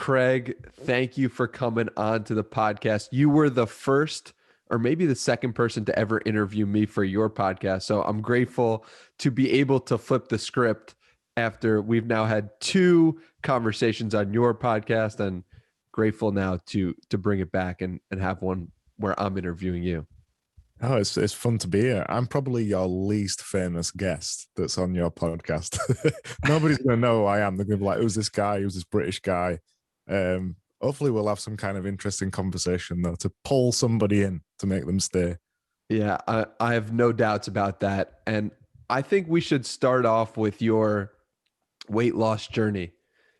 Craig, thank you for coming on to the podcast. You were the first or maybe the second person to ever interview me for your podcast. So I'm grateful to be able to flip the script after we've now had two conversations on your podcast, and grateful now to bring it back and have one where I'm interviewing you. Oh, it's fun to be here. I'm probably your least famous guest that's on your podcast. Nobody's going to know who I am. They're going to be like, who's this guy? Who's this British guy? Hopefully we'll have some kind of interesting conversation, though, to pull somebody in to make them stay. Yeah, I have no doubts about that. And I think we should start off with your weight loss journey.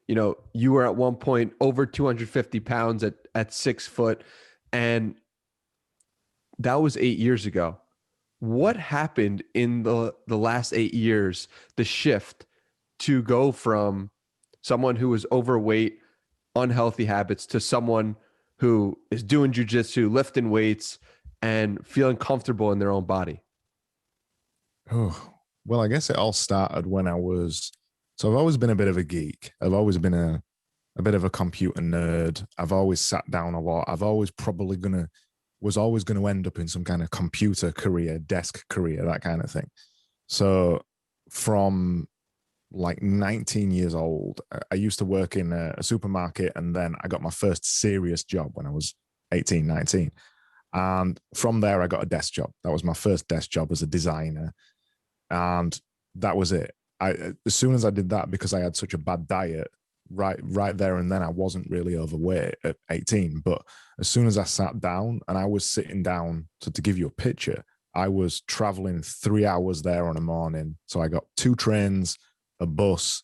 You know, you were at one point over 250 pounds at 6 foot, and that was 8 years ago. What happened in the last 8 years, the shift to go from someone who was overweight, unhealthy habits, to someone who is doing Jiu Jitsu, lifting weights, and feeling comfortable in their own body? Oh, well, I guess it all started when so I've always been a bit of a geek. I've always been a bit of a computer nerd. I've always sat down a lot. Was always going to end up in some kind of computer career, desk career, that kind of thing. So from like 19 years old, I used to work in a supermarket, and then I got my first serious job when I was 18, 19. And from there, I got a desk job. That was my first desk job as a designer. And that was it. As soon as I did that, because I had such a bad diet, right there and then, I wasn't really overweight at 18. But as soon as I sat down, and I was sitting down, so to give you a picture, I was traveling 3 hours there on a morning. So I got 2 trains, a bus,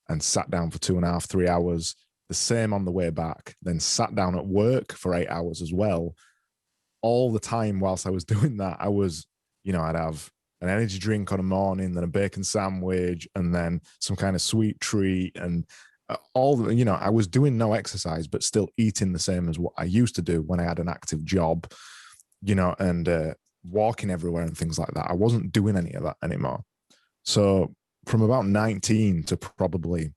and sat down for 2.5, 3 hours. The same on the way back, then sat down at work for 8 hours as well. All the time whilst I was doing that, I was, I'd have an energy drink on a morning, then a bacon sandwich, and then some kind of sweet treat, and I was doing no exercise, but still eating the same as what I used to do when I had an active job, and walking everywhere and things like that. I wasn't doing any of that anymore. So from about 19 to probably,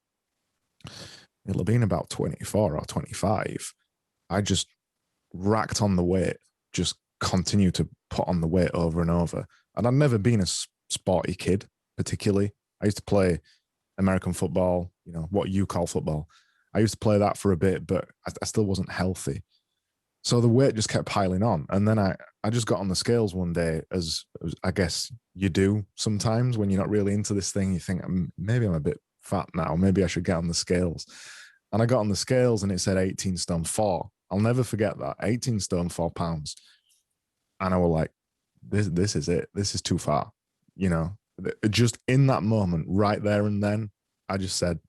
it'll have been about 24 or 25, I just racked on the weight, just continue to put on the weight over and over. And I've never been a sporty kid, particularly. I used to play American football, what you call football. I used to play that for a bit, but I still wasn't healthy. So the weight just kept piling on. And then I just got on the scales one day, as I guess you do sometimes when you're not really into this thing. You think, maybe I'm a bit fat now. Maybe I should get on the scales. And I got on the scales and it said 18 stone 4. I'll never forget that. 18 stone 4 pounds. And I was like, this is it. This is too far. Just in that moment, right there and then, I just said,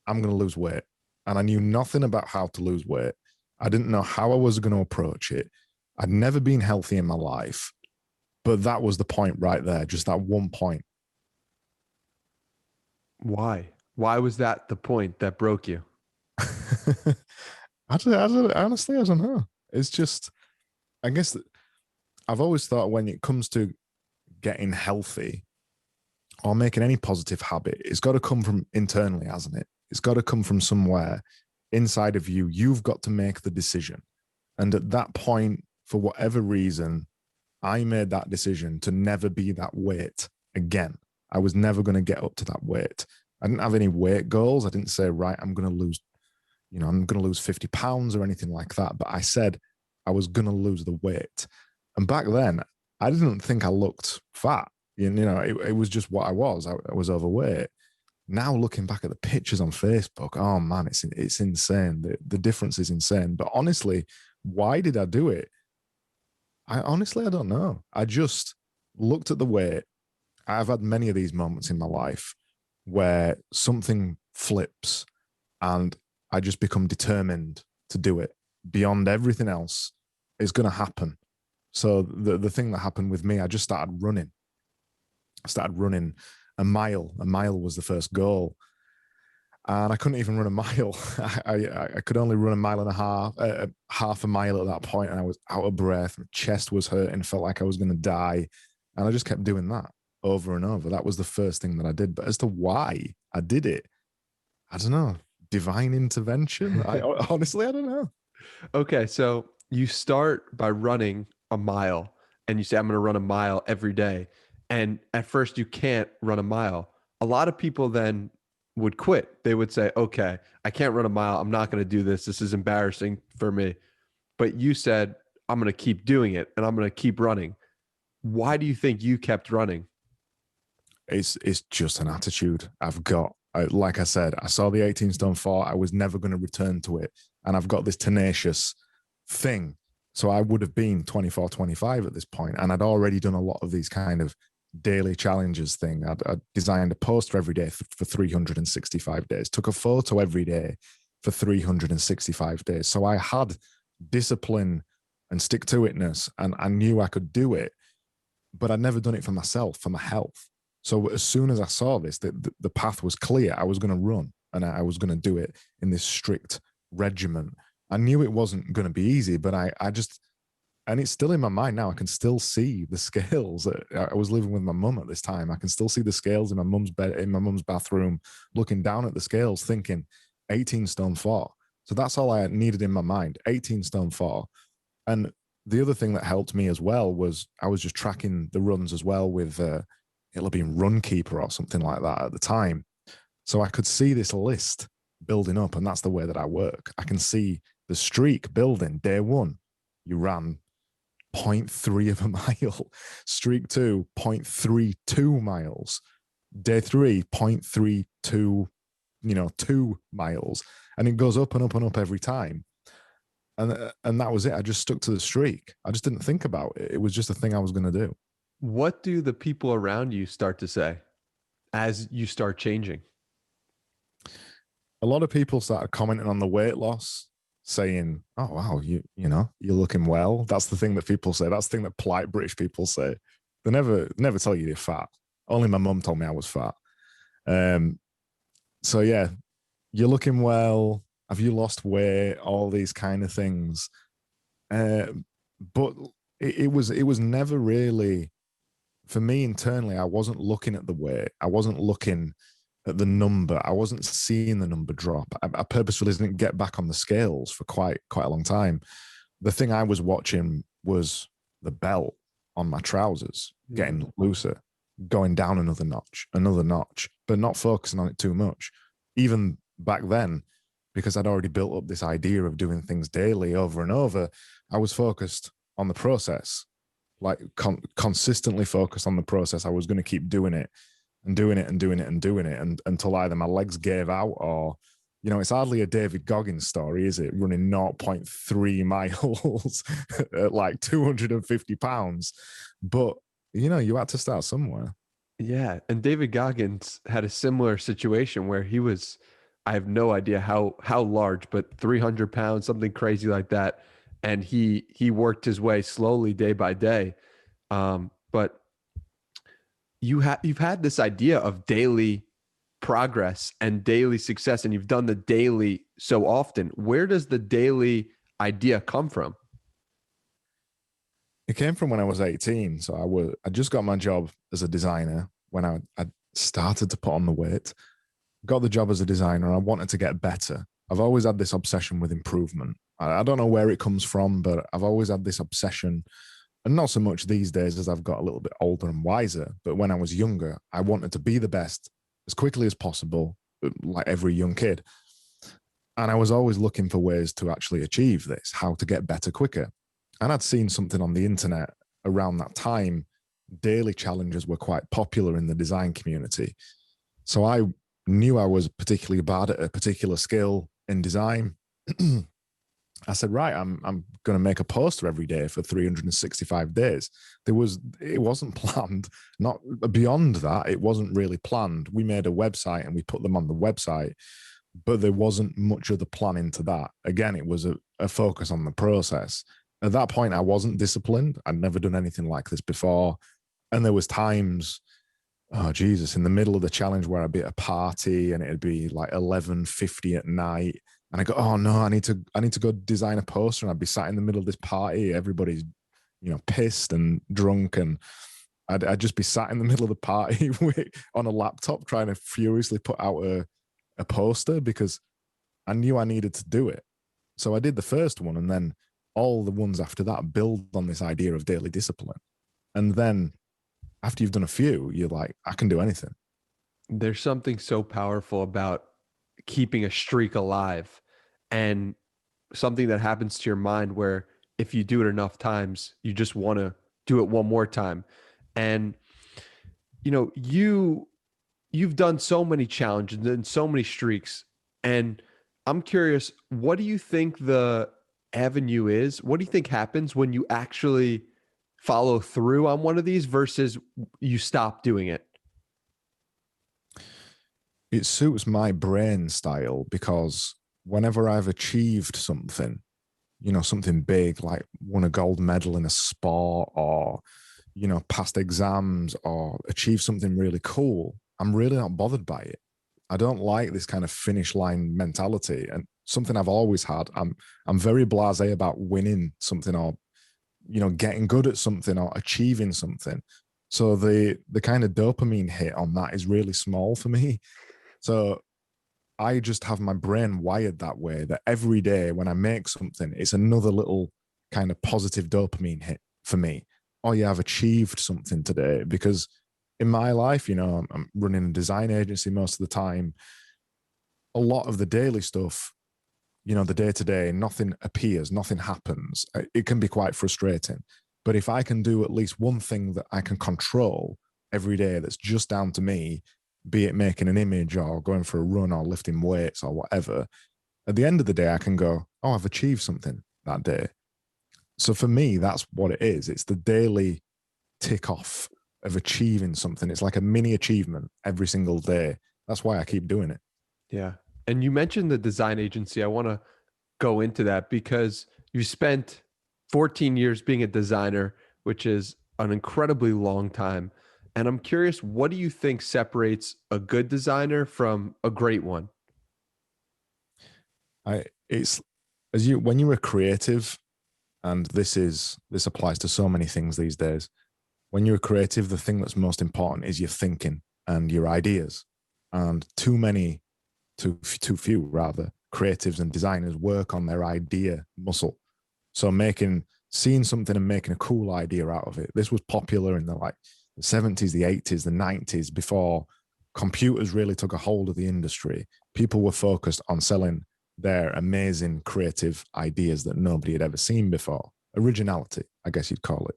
I'm going to lose weight. And I knew nothing about how to lose weight. I didn't know how I was going to approach it. I'd never been healthy in my life, but that was the point right there, just that one point. Why? Why was that the point that broke you? Honestly, I don't know. It's just, I guess I've always thought when it comes to getting healthy or making any positive habit, it's got to come from internally, hasn't it? It's got to come from somewhere inside of you. You've got to make the decision. And at that point, for whatever reason, I made that decision to never be that weight again. I was never going to get up to that weight. I didn't have any weight goals. I didn't say, right, I'm going to lose, I'm going to lose 50 pounds or anything like that. But I said I was going to lose the weight. And back then, I didn't think I looked fat. It was just what I was. I was overweight. Now looking back at the pictures on Facebook, oh man, it's insane. The difference is insane. But honestly, why did I do it? I don't know. I just looked at the weight. I've had many of these moments in my life where something flips and I just become determined to do it. Beyond everything else is going to happen. So the thing that happened with me, I just started running. I started running a mile. A mile was the first goal. And I couldn't even run a mile. I could only run a mile and a half, half a mile at that point, and I was out of breath. My chest was hurting, felt like I was going to die. And I just kept doing that over and over. That was the first thing that I did. But as to why I did it, I don't know. divine intervention. I honestly, I don't know. Okay, so you start by running a mile and you say, I'm going to run a mile every day. And at first, you can't run a mile. A lot of people then would quit. They would say, okay, I can't run a mile. I'm not going to do this. This is embarrassing for me. But you said, I'm going to keep doing it and I'm going to keep running. Why do you think you kept running? It's just an attitude I've got. Like I said, I saw the 18 stone 4. I was never going to return to it. And I've got this tenacious thing. So I would have been 24, 25 at this point. And I'd already done a lot of these kind of daily challenges thing. I'd designed a poster every day for 365 days, took a photo every day for 365 days. So I had discipline and stick to itness, and I knew I could do it, but I'd never done it for myself, for my health. So as soon as I saw this, the path was clear. I was going to run, and I was going to do it in this strict regimen. I knew it wasn't going to be easy, but I just, and it's still in my mind now. I can still see the scales. I was living with my mum at this time. I can still see the scales in my mum's bed, in my mum's bathroom, looking down at the scales, thinking 18 stone 4. So that's all I needed in my mind, 18 stone 4. And the other thing that helped me as well was I was just tracking the runs as well with, it'll have been Runkeeper or something like that at the time. So I could see this list building up, and that's the way that I work. I can see the streak building. Day 1, you ran 0.3 of a mile. Streak 2, 0.32 miles. Day 3, 0.32, 2 miles. And it goes up and up and up every time. And that was it. I just stuck to the streak. I just didn't think about it. It was just a thing I was going to do. What do the people around you start to say as you start changing? A lot of people started commenting on the weight loss, saying, "Oh wow, you're looking well." That's the thing that people say. That's the thing that polite British people say. They never tell you you're fat. Only my mum told me I was fat. So yeah, you're looking well. Have you lost weight? All these kind of things. But it was never really, for me internally. I wasn't looking at the weight. I wasn't looking at the number. I wasn't seeing the number drop. I purposefully didn't get back on the scales for quite a long time. The thing I was watching was the belt on my trousers getting looser, going down another notch, but not focusing on it too much. Even back then, because I'd already built up this idea of doing things daily over and over, I was focused on the process, like consistently focused on the process. I was going to keep doing it and doing it and doing it and doing it, and until either my legs gave out or, it's hardly a David Goggins story, is it? Running 0.3 miles at like 250 pounds. But, you had to start somewhere. Yeah. And David Goggins had a similar situation where he was, I have no idea how large, but 300 pounds, something crazy like that. And he worked his way slowly day by day. But you've had this idea of daily progress and daily success, and you've done the daily so often. Where does the daily idea come from? It came from when I was 18. So I just got my job as a designer when I started to put on the weight. Got the job as a designer, and I wanted to get better. I've always had this obsession with improvement. I don't know where it comes from, but I've always had this obsession. And not so much these days as I've got a little bit older and wiser. But when I was younger, I wanted to be the best as quickly as possible, like every young kid. And I was always looking for ways to actually achieve this, how to get better quicker. And I'd seen something on the internet around that time. Daily challenges were quite popular in the design community. So I knew I was particularly bad at a particular skill in design. I said, right, I'm going to make a poster every day for 365 days. It wasn't planned. Not beyond that, it wasn't really planned. We made a website and we put them on the website, but there wasn't much of the planning to that. Again, it was a focus on the process. At that point, I wasn't disciplined. I'd never done anything like this before. And there was times, oh Jesus, in the middle of the challenge where I'd be at a party and it'd be like 11:50 at night. And I go, oh no, I need to go design a poster. And I'd be sat in the middle of this party. Everybody's, pissed and drunk. And I'd just be sat in the middle of the party on a laptop trying to furiously put out a poster because I knew I needed to do it. So I did the first one, and then all the ones after that build on this idea of daily discipline. And then after you've done a few, you're like, I can do anything. There's something so powerful about keeping a streak alive, and something that happens to your mind where if you do it enough times, you just want to do it one more time. And you've done so many challenges and so many streaks, and I'm curious, what do you think the avenue is? What do you think happens when you actually follow through on one of these versus you stop doing it? It suits my brain style because whenever I've achieved something, something big, like won a gold medal in a sport, or, passed exams or achieved something really cool, I'm really not bothered by it. I don't like this kind of finish line mentality, and something I've always had. I'm very blasé about winning something, or getting good at something, or achieving something. So the kind of dopamine hit on that is really small for me. So I just have my brain wired that way, that every day when I make something, it's another little kind of positive dopamine hit for me. Oh yeah, I've achieved something today. Because in my life, I'm running a design agency most of the time. A lot of the daily stuff, the day to day, nothing appears, nothing happens. It can be quite frustrating. But if I can do at least one thing that I can control every day that's just down to me, be it making an image or going for a run or lifting weights or whatever, at the end of the day, I can go, oh, I've achieved something that day. So for me, that's what it is. It's the daily tick off of achieving something. It's like a mini achievement every single day. That's why I keep doing it. Yeah. And you mentioned the design agency. I want to go into that because you spent 14 years being a designer, which is an incredibly long time. And I'm curious, what do you think separates a good designer from a great one? It's when you're a creative, and this applies to so many things these days. When you're a creative, the thing that's most important is your thinking and your ideas. And too few rather, creatives and designers work on their idea muscle. So seeing something and making a cool idea out of it. This was popular in the 70s, the 80s, the 90s, before computers really took a hold of the industry. People were focused on selling their amazing creative ideas that nobody had ever seen before. Originality, I guess you'd call it.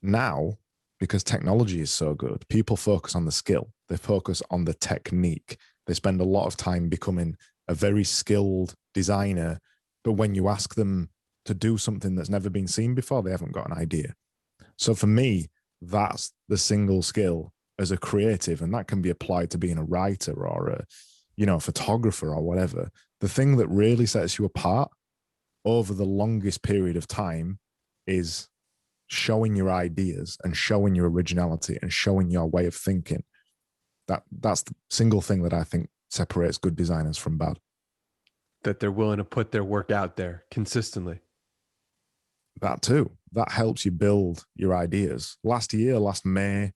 Now, because technology is so good, people focus on the skill. They focus on the technique. They spend a lot of time becoming a very skilled designer. But when you ask them to do something that's never been seen before, they haven't got an idea. So for me, that's the single skill as a creative, and that can be applied to being a writer or a photographer or whatever. The thing that really sets you apart over the longest period of time is showing your ideas and showing your originality and showing your way of thinking. That's the single thing that I think separates good designers from bad. That they're willing to put their work out there consistently. That too. That helps you build your ideas. Last May,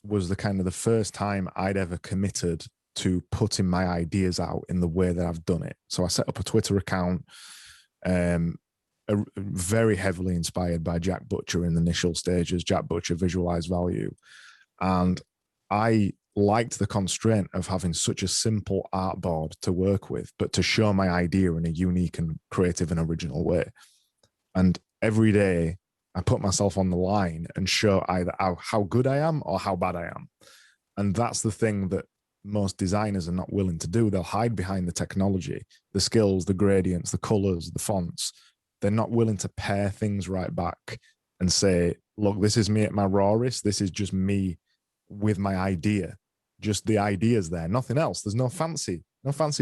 was the first time I'd ever committed to putting my ideas out in the way that I've done it. So I set up a Twitter account, very heavily inspired by Jack Butcher in the initial stages, Jack Butcher, Visualized Value. And I liked the constraint of having such a simple artboard to work with, but to show my idea in a unique and creative and original way. And every day I put myself on the line and show either how good I am or how bad I am. And that's the thing that most designers are not willing to do. They'll hide behind the technology, the skills, the gradients, the colors, the fonts. They're not willing to pair things right back and say, look, this is me at my rawest. This is just me with my idea. Just the ideas there, nothing else. There's no fancy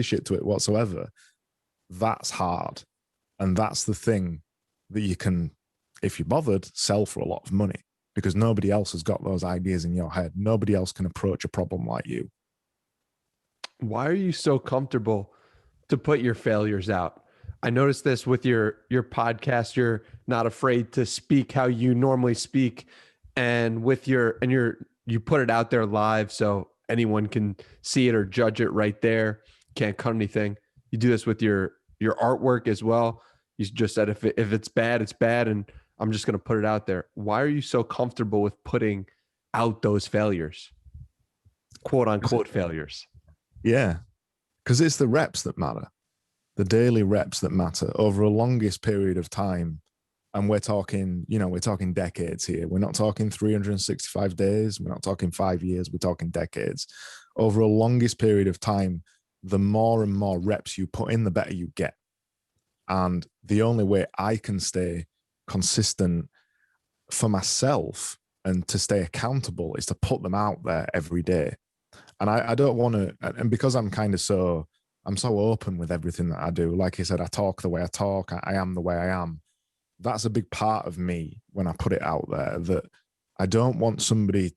shit to it whatsoever. That's hard. And that's the thing that you can, if you're bothered, sell for a lot of money, because nobody else has got those ideas in your head. Nobody else can approach a problem like you. Why are you so comfortable to put your failures out? I noticed this with your podcast. You're not afraid to speak how you normally speak, and you put it out there live so anyone can see it or judge it right there. Can't cut anything. You do this with your artwork as well. You just said if it's bad, it's bad, and I'm just going to put it out there. Why are you so comfortable with putting out those failures, quote unquote failures? Yeah, because it's the reps that matter, the daily reps that matter over a longest period of time. And we're talking, we're talking decades here. We're not talking 365 days. We're not talking 5 years. We're talking decades. Over a longest period of time, the more and more reps you put in, the better you get. And the only way I can stay consistent for myself and to stay accountable is to put them out there every day. And I don't want to, and because I'm so open with everything that I do. Like I said, I talk the way I talk. I am the way I am. That's a big part of me when I put it out there, that I don't want somebody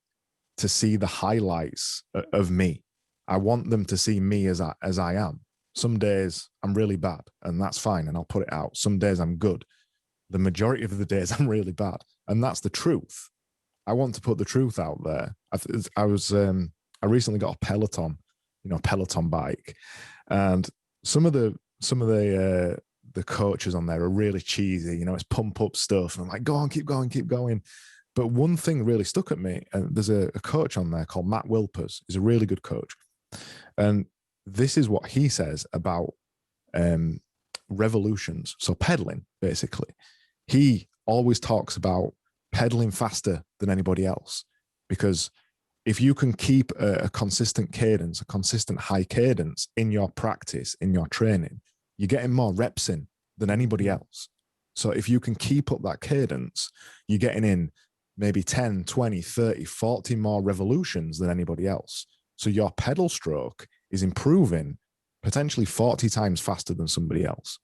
to see the highlights of me. I want them to see me as I am. Some days I'm really bad, and that's fine, and I'll put it out. Some days I'm good. The majority of the days I'm really bad, and that's the truth. I want to put the truth out there. I recently got a Peloton, Peloton bike, and some of the coaches on there are really cheesy. It's pump up stuff, and I'm like, go on, keep going, keep going. But one thing really stuck at me, and there's a coach on there called Matt Wilpers. He's a really good coach, and this is what he says about revolutions. So pedaling, basically, he always talks about pedaling faster than anybody else, because if you can keep a consistent cadence, a consistent high cadence in your practice, in your training, you're getting more reps in than anybody else. So if you can keep up that cadence, you're getting in maybe 10, 20, 30, 40 more revolutions than anybody else. So your pedal stroke is improving potentially 40 times faster than somebody else.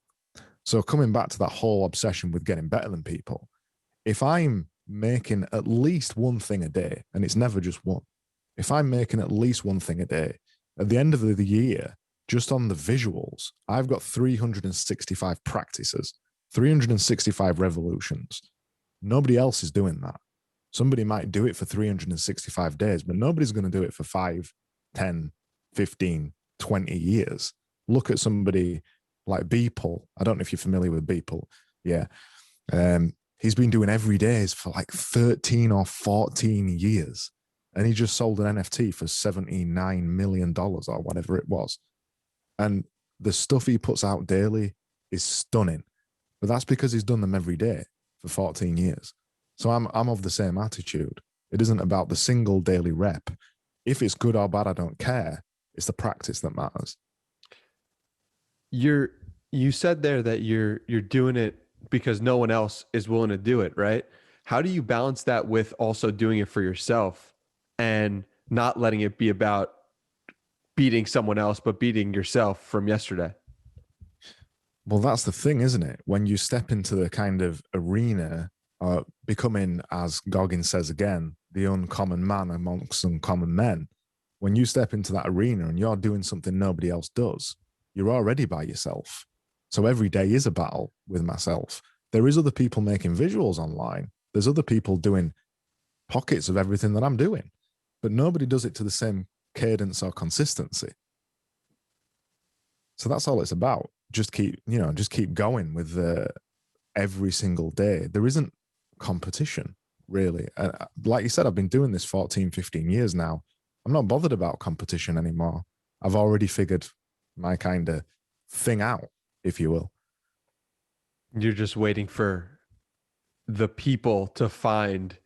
So coming back to that whole obsession with getting better than people, if I'm making at least one thing a day, and it's never just one, if I'm making at least one thing a day, at the end of the year, just on the visuals, I've got 365 practices, 365 revolutions. Nobody else is doing that. Somebody might do it for 365 days, but nobody's going to do it for 5, 10, 15, 20 years. Look at somebody like Beeple. I don't know if you're familiar with Beeple. Yeah. He's been doing every days for like 13 or 14 years. And he just sold an NFT for $79 million or whatever it was. And the stuff he puts out daily is stunning. But that's because he's done them every day for 14 years. So I'm of the same attitude. It isn't about the single daily rep. If it's good or bad, I don't care. It's the practice that matters. You said there that you're doing it because no one else is willing to do it, right? How do you balance that with also doing it for yourself and not letting it be about beating someone else, but beating yourself from yesterday? Well, that's the thing, isn't it? When you step into the kind of arena, becoming, as Goggins says again, the uncommon man amongst uncommon men, when you step into that arena and you're doing something nobody else does, you're already by yourself. So every day is a battle with myself. There is other people making visuals online. There's other people doing pockets of everything that I'm doing, but nobody does it to the same cadence or consistency. So that's all it's about. Just keep going with every single day. There isn't competition, really. Like you said, I've been doing this 14, 15 years now. I'm not bothered about competition anymore. I've already figured my kind of thing out, if you will. You're just waiting for the people to find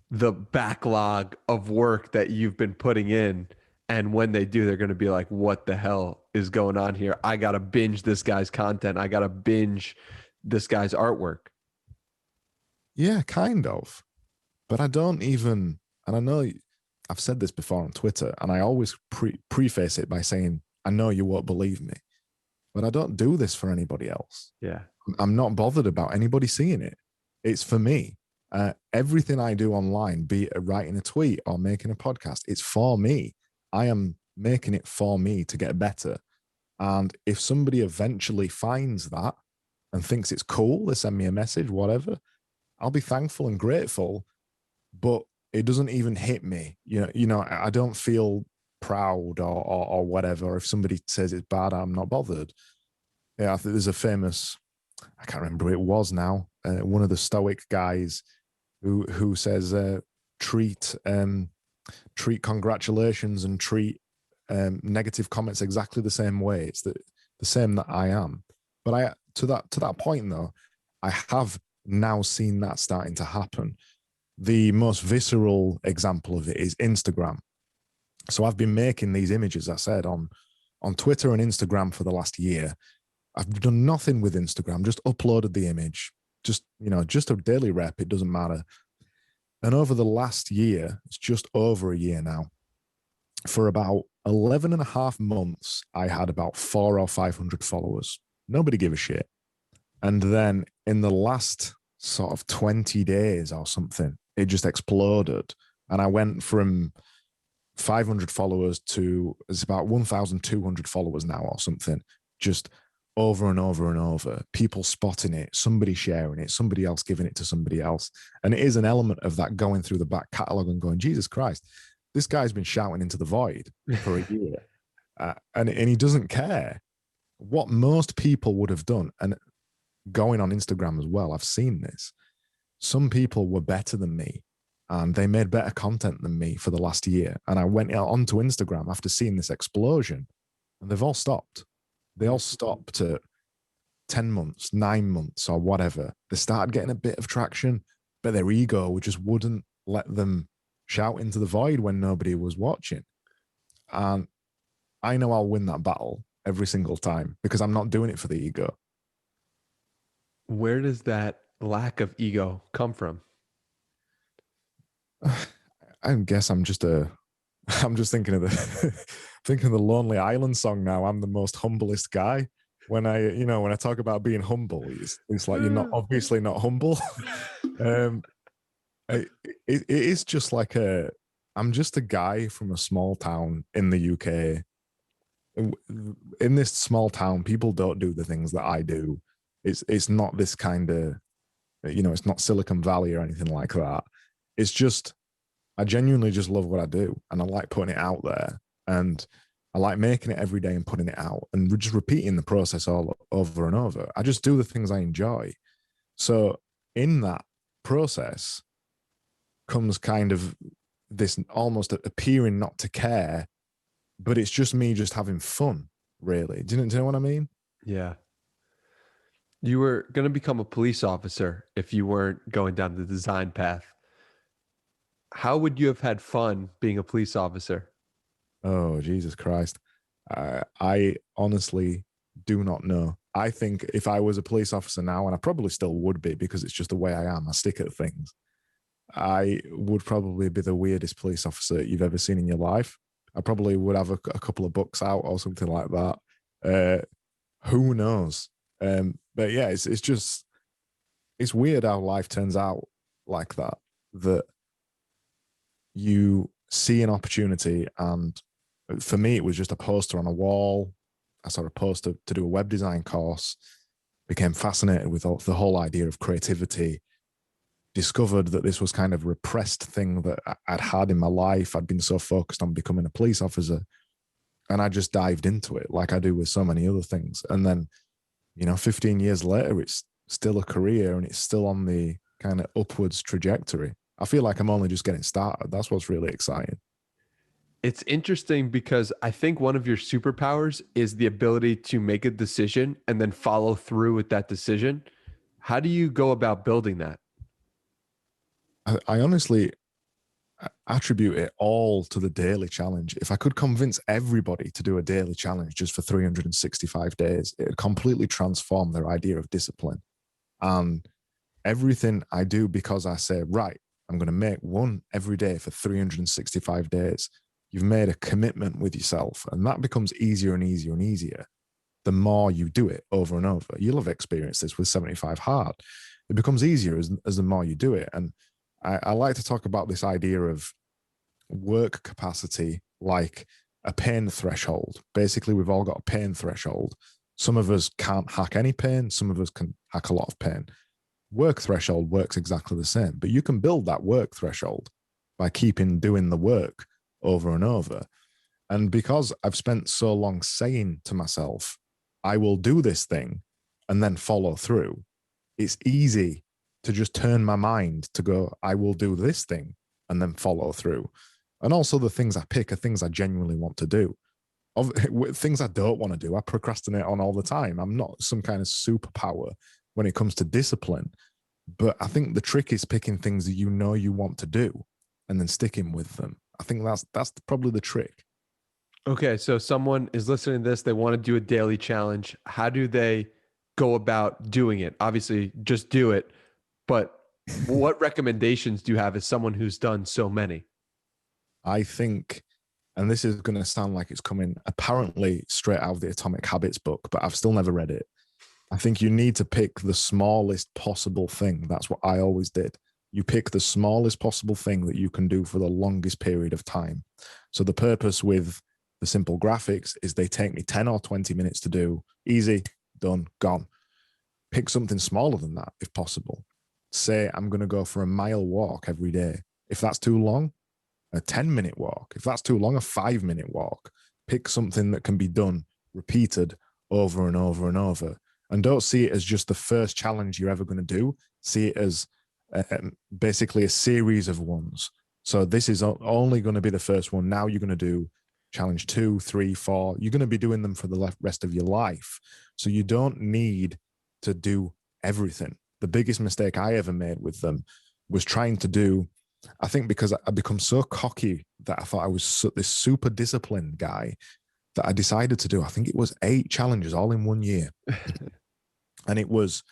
the backlog of work that you've been putting in. And when they do, they're going to be like, what the hell is going on here? I got to binge this guy's content. I got to binge this guy's artwork. Yeah, kind of. But I don't even, and I know I've said this before on Twitter, and I always preface it by saying, I know you won't believe me, but I don't do this for anybody else. Yeah. I'm not bothered about anybody seeing it. It's for me. Everything I do online, be it writing a tweet or making a podcast, it's for me. I am making it for me to get better. And if somebody eventually finds that and thinks it's cool, they send me a message, whatever, I'll be thankful and grateful, but it doesn't even hit me. I don't feel proud or whatever. If somebody says it's bad, I'm not bothered. Yeah, I think there's a famous, I can't remember who it was now, one of the Stoic guys who says, treat congratulations and treat negative comments exactly the same way. It's the same that I am. But to that point though, I have now seen that starting to happen. The most visceral example of it is Instagram. So I've been making these images, I said, on Twitter and Instagram for the last year. I've done nothing with Instagram, just uploaded the image, just a daily rep, it doesn't matter. And over the last year, it's just over a year now, for about 11 and a half months, I had about 400 or 500 followers. Nobody gave a shit. And then in the last sort of 20 days or something, it just exploded. And I went from 500 followers to it's about 1,200 followers now or something, just over and over and over, people spotting it, somebody sharing it, somebody else giving it to somebody else. And it is an element of that going through the back catalog and going, Jesus Christ, this guy's been shouting into the void for a year. And he doesn't care. What most people would have done, and going on Instagram as well, I've seen this. Some people were better than me and they made better content than me for the last year. And I went onto Instagram after seeing this explosion and they've all stopped. They all stopped at 10 months, 9 months or whatever. They started getting a bit of traction, but their ego just wouldn't let them shout into the void when nobody was watching. And I know I'll win that battle every single time because I'm not doing it for the ego. Where does that lack of ego come from? I guess I'm just thinking of the Lonely Island song now. I'm the most humblest guy. When I talk about being humble, it's like you're not obviously not humble. It is just like I'm just a guy from a small town in the UK. In this small town, people don't do the things that I do. It's not this kind of, it's not Silicon Valley or anything like that. It's just, I genuinely just love what I do. And I like putting it out there. And I like making it every day and putting it out and just repeating the process all over and over. I just do the things I enjoy. So in that process comes kind of this almost appearing not to care, but it's just me just having fun, really. Do you know what I mean? Yeah. You were going to become a police officer if you weren't going down the design path. How would you have had fun being a police officer? Oh, Jesus Christ. I honestly do not know. I think if I was a police officer now, and I probably still would be because it's just the way I am, I stick at things, I would probably be the weirdest police officer you've ever seen in your life. I probably would have a couple of books out or something like that. Who knows? But yeah, it's weird how life turns out like that, that you see an opportunity. And for me, it was just a poster on a wall. I saw a poster to do a web design course, became fascinated with the whole idea of creativity, discovered that this was kind of a repressed thing that I'd had in my life. I'd been so focused on becoming a police officer, and I just dived into it like I do with so many other things. And then, 15 years later, it's still a career and it's still on the kind of upwards trajectory. I feel like I'm only just getting started. That's what's really exciting. It's interesting because I think one of your superpowers is the ability to make a decision and then follow through with that decision. How do you go about building that? I honestly attribute it all to the daily challenge. If I could convince everybody to do a daily challenge just for 365 days, it would completely transform their idea of discipline. And everything I do, because I say, right, I'm going to make one every day for 365 days. You've made a commitment with yourself, and that becomes easier and easier and easier the more you do it over and over. You'll have experienced this with 75 hard. It becomes easier as the more you do it. And I like to talk about this idea of work capacity like a pain threshold. Basically, we've all got a pain threshold. Some of us can't hack any pain. Some of us can hack a lot of pain. Work threshold works exactly the same, but you can build that work threshold by keeping doing the work over and over. And because I've spent so long saying to myself, I will do this thing and then follow through. It's easy to just turn my mind to go, I will do this thing and then follow through. And also the things I pick are things I genuinely want to do. Things I don't want to do, I procrastinate on all the time. I'm not some kind of superpower when it comes to discipline. But I think the trick is picking things that you know you want to do and then sticking with them. I think that's probably the trick. Okay, so someone is listening to this, they want to do a daily challenge. How do they go about doing it? Obviously, just do it. But what recommendations do you have as someone who's done so many? I think, and this is going to sound like it's coming apparently straight out of the Atomic Habits book, but I've still never read it. I think you need to pick the smallest possible thing. That's what I always did. You pick the smallest possible thing that you can do for the longest period of time. So the purpose with the simple graphics is they take me 10 or 20 minutes to do. Easy, done, gone. Pick something smaller than that if possible. Say I'm going to go for a mile walk every day. If that's too long, a 10-minute walk. If that's too long, a 5-minute walk. Pick something that can be done, repeated over and over and over. And don't see it as just the first challenge you're ever going to do. See it as basically a series of ones. So this is only going to be the first one. Now you're going to do challenge 2, 3, 4. You're going to be doing them for the rest of your life. So you don't need to do everything. The biggest mistake I ever made with them was trying to do, I think because I become so cocky that I thought I was this super disciplined guy that I decided to do, I think it was 8 challenges all in 1 year. And it was,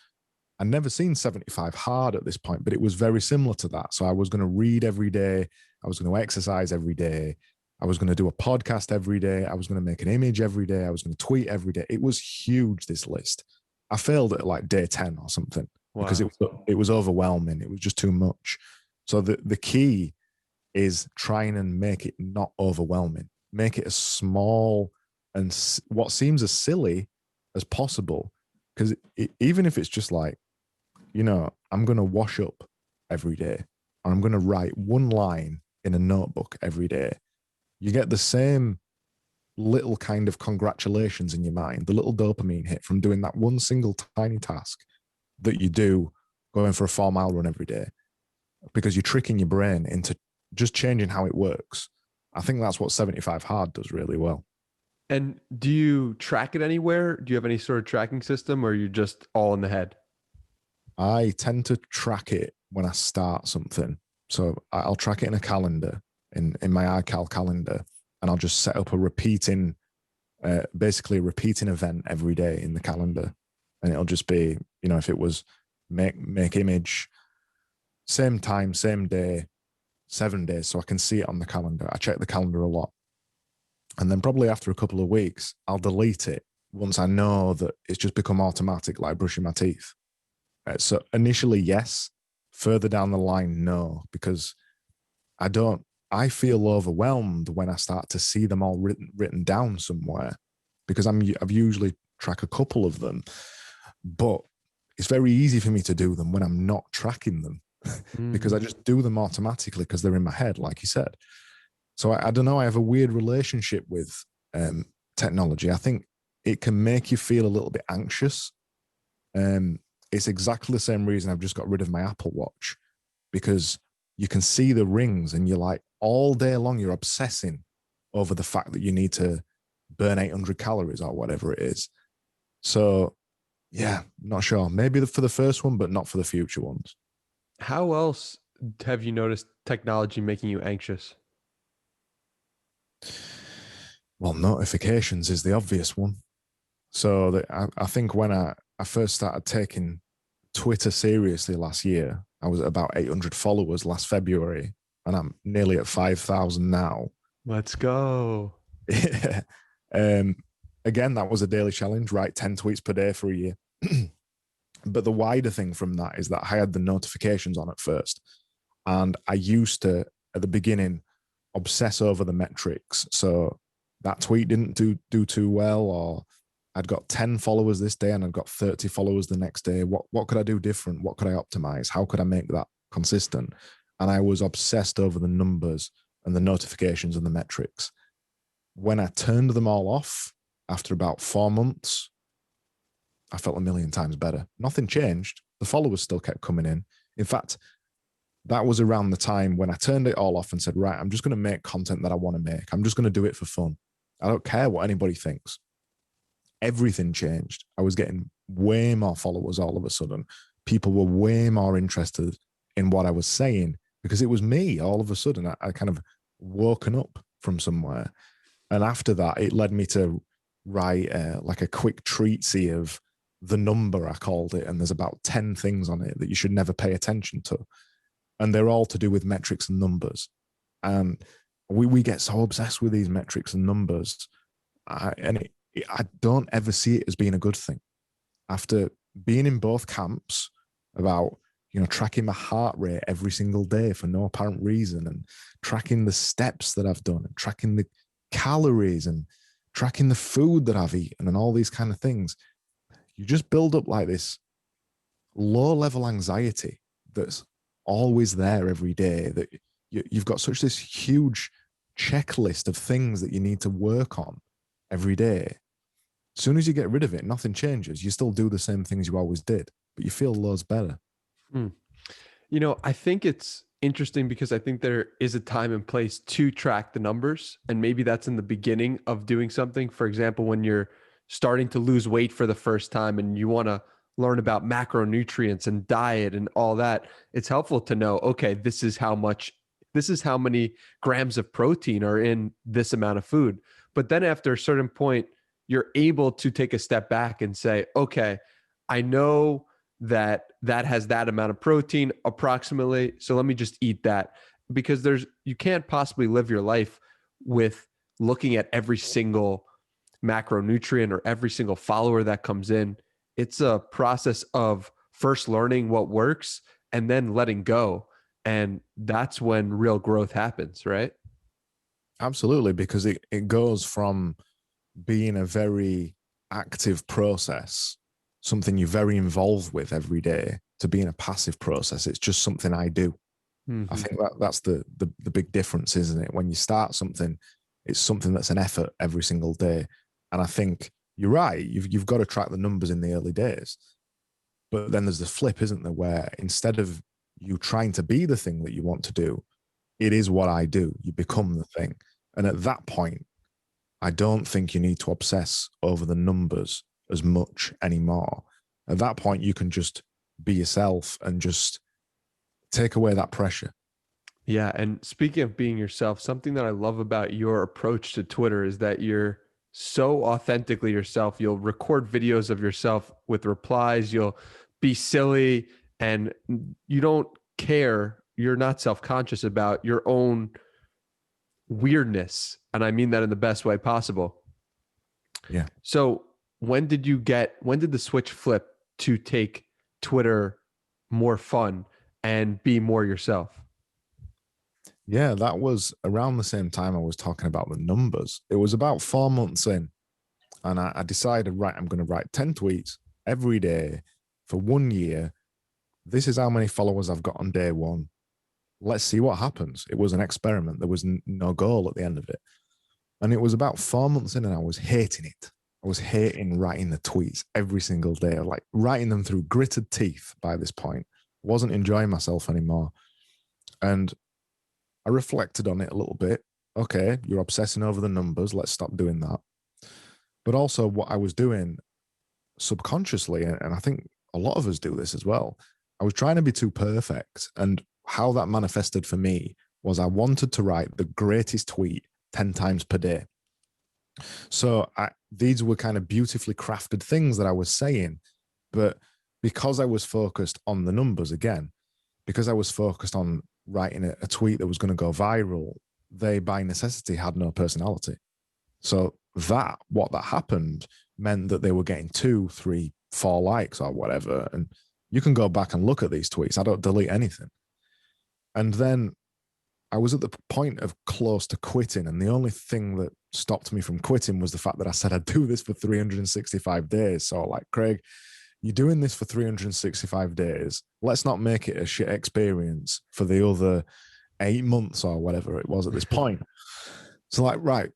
I'd never seen 75 hard at this point, but it was very similar to that. So I was going to read every day. I was going to exercise every day. I was going to do a podcast every day. I was going to make an image every day. I was going to tweet every day. It was huge, this list. I failed at like day 10 or something. Wow. Because it was overwhelming. It was just too much. So the key is trying and make it not overwhelming. Make it as small and what seems as silly as possible. Because even if it's just like, you know, I'm going to wash up every day, or I'm going to write 1 line in a notebook every day, you get the same little kind of congratulations in your mind, the little dopamine hit from doing that one single tiny task that you do going for a 4-mile run every day, because you're tricking your brain into just changing how it works. I think that's what 75 hard does really well. And do you track it anywhere? Do you have any sort of tracking system, or are you just all in the head? I tend to track it when I start something. So I'll track it in a calendar, in my iCal calendar, and I'll just set up basically a repeating event every day in the calendar. And it'll just be, you know, if it was make image, same time, same day, 7 days. So I can see it on the calendar. I check the calendar a lot. And then probably after a couple of weeks, I'll delete it once I know that it's just become automatic, like brushing my teeth. So initially, yes. Further down the line, no, because I feel overwhelmed when I start to see them all written down somewhere, because I've usually track a couple of them, but it's very easy for me to do them when I'm not tracking them because I just do them automatically because they're in my head, like you said. So I don't know. I have a weird relationship with technology. I think it can make you feel a little bit anxious. It's exactly the same reason I've just got rid of my Apple Watch, because you can see the rings and you're like all day long, you're obsessing over the fact that you need to burn 800 calories or whatever it is. So yeah, not sure. Maybe for the first one, but not for the future ones. How else have you noticed technology making you anxious? Well, notifications is the obvious one. So I think when I first started taking Twitter seriously last year, I was at about 800 followers last February, and I'm nearly at 5,000 now. Let's go. Yeah. Again, that was a daily challenge, write 10 tweets per day for a year. But the wider thing from that is that I had the notifications on at first. And I used to, at the beginning, obsess over the metrics. So that tweet didn't do too well, or I'd got 10 followers this day and I'd got 30 followers the next day. What could I do different? What could I optimize? How could I make that consistent? And I was obsessed over the numbers and the notifications and the metrics. When I turned them all off after about 4 months, I felt a million times better. Nothing changed. The followers still kept coming in. In fact, that was around the time when I turned it all off and said, right, I'm just going to make content that I want to make. I'm just going to do it for fun. I don't care what anybody thinks. Everything changed. I was getting way more followers all of a sudden. People were way more interested in what I was saying because it was me all of a sudden. I kind of woken up from somewhere. And after that, it led me to write like a quick treatise of the number, I called it. And there's about 10 things on it that you should never pay attention to. And they're all to do with metrics and numbers. And we get so obsessed with these metrics and numbers. I don't ever see it as being a good thing. After being in both camps about, tracking my heart rate every single day for no apparent reason, and tracking the steps that I've done, and tracking the calories, and tracking the food that I've eaten, and all these kind of things, you just build up like this low-level anxiety that's always there every day, that you've got such this huge checklist of things that you need to work on every day. As soon as you get rid of it, nothing changes. You still do the same things you always did, but you feel loads better. I think it's interesting because I think there is a time and place to track the numbers. And maybe that's in the beginning of doing something. For example, when you're starting to lose weight for the first time and you want to learn about macronutrients and diet and all that, it's helpful to know, okay, this is how many grams of protein are in this amount of food. But then after a certain point, you're able to take a step back and say, okay, I know that has that amount of protein approximately, so let me just eat that. Because you can't possibly live your life with looking at every single macronutrient or every single follower that comes in. It's a process of first learning what works and then letting go. And that's when real growth happens, right? Absolutely, because it goes from being a very active process, something you're very involved with every day, to being a passive process. It's just something I do. I think that's the big difference, isn't it? When you start something, it's something that's an effort every single day. And I think you're right. You've got to track the numbers in the early days. But then there's the flip, isn't there? Where instead of you trying to be the thing that you want to do, it is what I do. You become the thing. And at that point, I don't think you need to obsess over the numbers as much anymore. At that point, you can just be yourself and just take away that pressure. Yeah. And speaking of being yourself, something that I love about your approach to Twitter is that you're so authentically yourself. You'll record videos of yourself with replies. You'll be silly and you don't care. You're not self-conscious about your own weirdness. And I mean that in the best way possible. Yeah. So when did the switch flip to take Twitter more fun and be more yourself? Yeah, that was around the same time I was talking about the numbers. It was about 4 months in, and I decided, right, I'm going to write 10 tweets every day for 1 year. This is how many followers I've got on day one. Let's see what happens. It was an experiment. There was no goal at the end of it. And it was about 4 months in, and I was hating it. I was hating writing the tweets every single day, like writing them through gritted teeth by this point. I wasn't enjoying myself anymore. And I reflected on it a little bit. Okay, you're obsessing over the numbers. Let's stop doing that. But also what I was doing subconsciously, and I think a lot of us do this as well, I was trying to be too perfect. And how that manifested for me was I wanted to write the greatest tweet 10 times per day. So these were kind of beautifully crafted things that I was saying. But because I was focused on the numbers again, because I was focused on writing a tweet that was going to go viral, they by necessity had no personality. So what happened meant that they were getting 2, 3, 4 likes or whatever. And you can go back and look at these tweets. I don't delete anything. And then I was at the point of close to quitting. And the only thing that stopped me from quitting was the fact that I said I'd do this for 365 days. So like, Craig, you're doing this for 365 days. Let's not make it a shit experience for the other 8 months or whatever it was at this point. So like, right,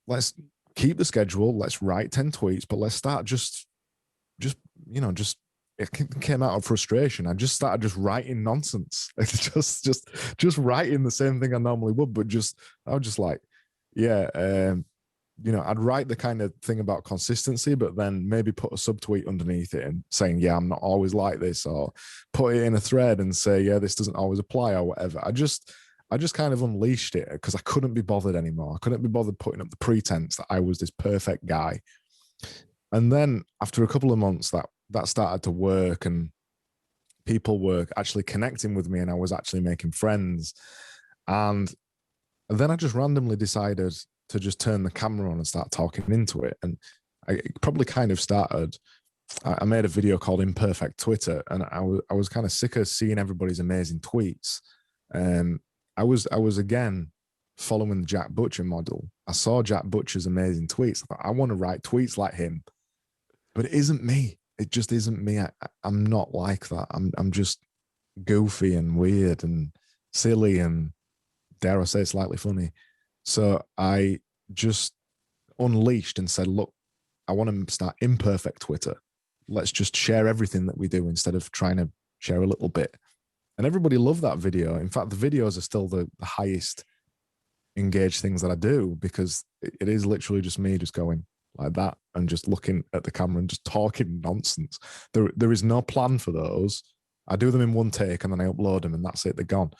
let's keep the schedule. Let's write 10 tweets, but let's start just just it came out of frustration. I just started just writing nonsense. Just writing the same thing I normally would, but I was just like, yeah, I'd write the kind of thing about consistency, but then maybe put a subtweet underneath it and saying, yeah, I'm not always like this, or put it in a thread and say, yeah, this doesn't always apply or whatever. I just kind of unleashed it because I couldn't be bothered anymore. I couldn't be bothered putting up the pretense that I was this perfect guy. And then after a couple of months, that started to work, and people were actually connecting with me, and I was actually making friends. And then I just randomly decided to just turn the camera on and start talking into it. And it probably kind of started. I made a video called Imperfect Twitter, and I was kind of sick of seeing everybody's amazing tweets. I was again following the Jack Butcher model. I saw Jack Butcher's amazing tweets. I thought, I want to write tweets like him, but it isn't me. It just isn't me. I'm not like that. I'm just goofy and weird and silly and, dare I say, slightly funny. So I just unleashed and said, look, I want to start Imperfect Twitter. Let's just share everything that we do instead of trying to share a little bit. And everybody loved that video. In fact, the videos are still the highest engaged things that I do, because it is literally just me just going like that and just looking at the camera and just talking nonsense. There is no plan for those. I do them in one take and then I upload them and that's it. They're gone.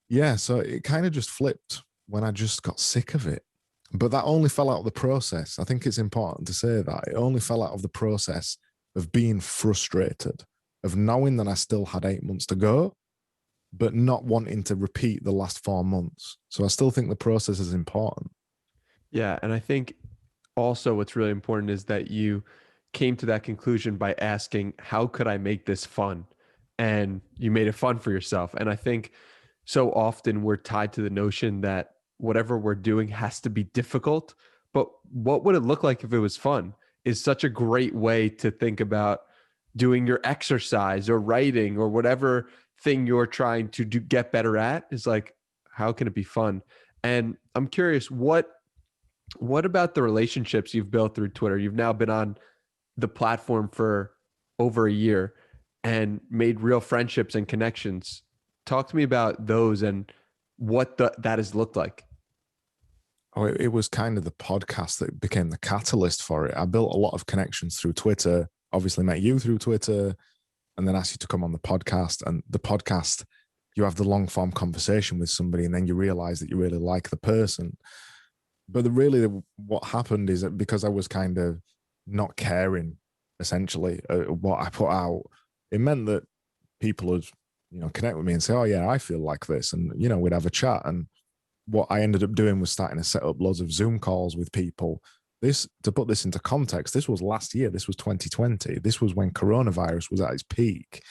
Yeah, so it kind of just flipped when I just got sick of it. But that only fell out of the process. I think it's important to say that. It only fell out of the process of being frustrated, of knowing that I still had 8 months to go, but not wanting to repeat the last 4 months. So I still think the process is important. Yeah. And I think also what's really important is that you came to that conclusion by asking, how could I make this fun? And you made it fun for yourself. And I think so often we're tied to the notion that whatever we're doing has to be difficult. But what would it look like if it was fun is such a great way to think about doing your exercise or writing or whatever thing you're trying to get better at. Is like, how can it be fun? And I'm curious, what about the relationships you've built through Twitter? You've now been on the platform for over a year and made real friendships and connections. Talk to me about those and what that has looked like. Oh, it was kind of the podcast that became the catalyst for it. I built a lot of connections through Twitter, obviously met you through Twitter, and then asked you to come on the podcast. And the podcast, you have the long form conversation with somebody, and then you realize that you really like the person. But what happened is that because I was kind of not caring, essentially, what I put out, it meant that people would, connect with me and say, oh yeah, I feel like this. And, we'd have a chat. And what I ended up doing was starting to set up loads of Zoom calls with people. To put this into context, this was last year. This was 2020. This was when coronavirus was at its peak.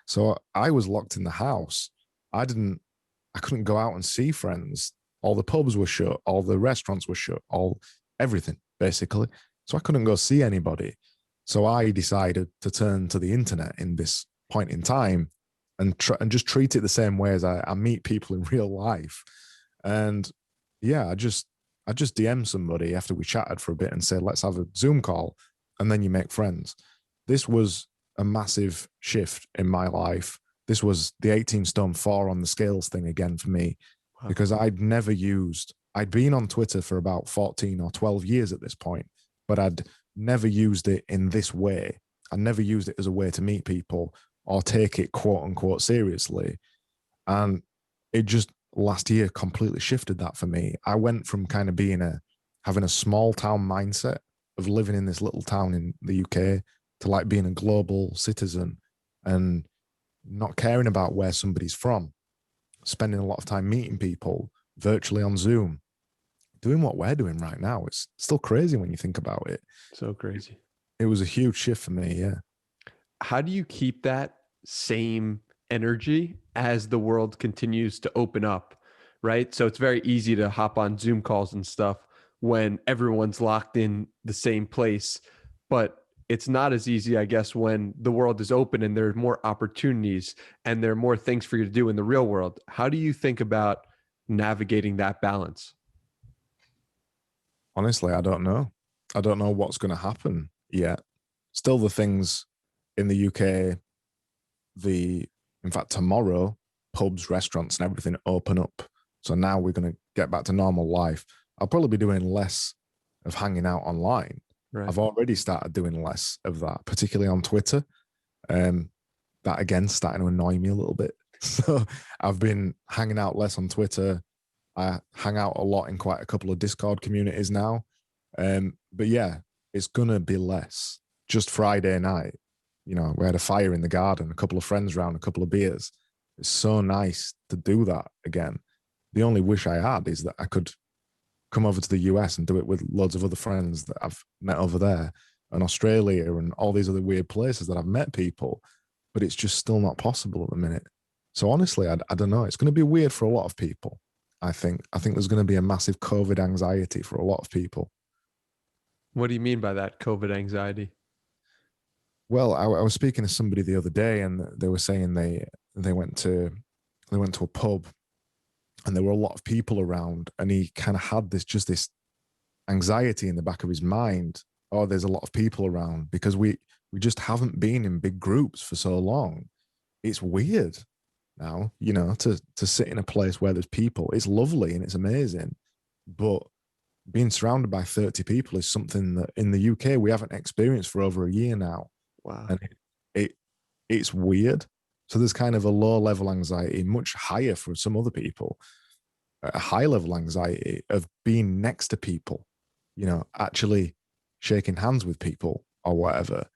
So I was locked in the house. I couldn't go out and see friends. All the pubs were shut. All the restaurants were shut. Everything, basically. So I couldn't go see anybody. So I decided to turn to the internet in this point in time and just treat it the same way as I meet people in real life. And yeah, I just DM somebody after we chatted for a bit and said, let's have a Zoom call. And then you make friends. This was a massive shift in my life. This was the 18 stone 4 on the scales thing again for me. Wow. Because I'd been on Twitter for about 14 or 12 years at this point, but I'd never used it in this way. I never used it as a way to meet people or take it quote unquote seriously. And it just last year completely shifted that for me. I went from kind of having a small town mindset of living in this little town in the UK to like being a global citizen and not caring about where somebody's from, spending a lot of time meeting people virtually on Zoom, doing what we're doing right now. It's still crazy when you think about it. So crazy. It was a huge shift for me. Yeah. How do you keep that same energy as the world continues to open up, right? So it's very easy to hop on Zoom calls and stuff when everyone's locked in the same place, but it's not as easy, I guess, when the world is open and there are more opportunities and there are more things for you to do in the real world. How do you think about navigating that balance? Honestly, I don't know. I don't know what's going to happen yet. still the things in the UK, in fact, tomorrow, pubs, restaurants, and everything open up. So now we're going to get back to normal life. I'll probably be doing less of hanging out online. Right. I've already started doing less of that, particularly on Twitter. That again starting to annoy me a little bit. So I've been hanging out less on Twitter. I hang out a lot in quite a couple of Discord communities now. But yeah, it's gonna be less. Just Friday night, we had a fire in the garden, a couple of friends around, a couple of beers. It's so nice to do that again. The only wish I had is that I could come over to the US and do it with loads of other friends that I've met over there, and Australia and all these other weird places that I've met people, but it's just still not possible at the minute. So honestly, I don't know. It's going to be weird for a lot of people. I think there's going to be a massive COVID anxiety for a lot of people. What do you mean by that, COVID anxiety? Well, I was speaking to somebody the other day, and they were saying they went to a pub, and there were a lot of people around, and he kind of had this anxiety in the back of his mind. Oh, there's a lot of people around, because we just haven't been in big groups for so long. It's weird now, to sit in a place where there's people. It's lovely and it's amazing, but being surrounded by 30 people is something that in the UK we haven't experienced for over a year now. Wow. And it's weird. So there's kind of a low level anxiety, much higher for some other people, a high level anxiety of being next to people, actually shaking hands with people or whatever.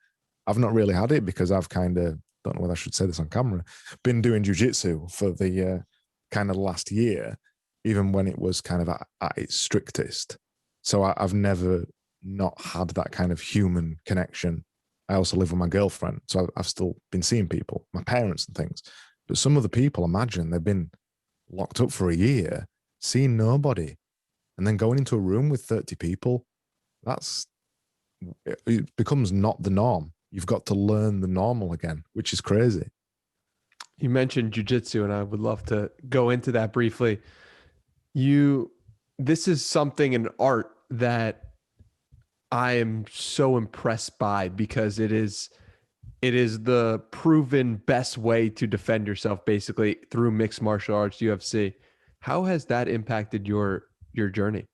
I've not really had it because I've kind of, don't know whether I should say this on camera, been doing Jiu Jitsu for the kind of last year, even when it was kind of at its strictest. So I've never not had that kind of human connection. I also live with my girlfriend, so I've still been seeing people, my parents and things. But some of the people, imagine they've been locked up for a year, seeing nobody, and then going into a room with 30 people. It becomes not the norm. You've got to learn the normal again, which is crazy. You mentioned jiu-jitsu, and I would love to go into that briefly. This is something, an art that I am so impressed by, because it is the proven best way to defend yourself, basically through mixed martial arts, UFC. How has that impacted your journey?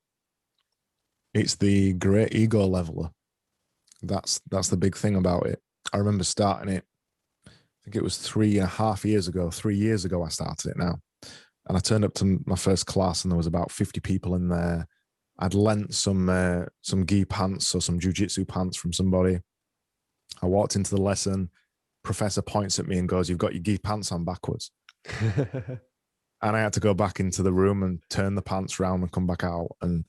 It's the great ego leveler. That's the big thing about it. I remember starting it, I think it was 3.5 years ago. 3 years ago I started it now. And I turned up to my first class and there was about 50 people in there. I'd lent some gi pants or some jiu-jitsu pants from somebody. I walked into the lesson. Professor points at me and goes, "You've got your gi pants on backwards." And I had to go back into the room and turn the pants around and come back out. And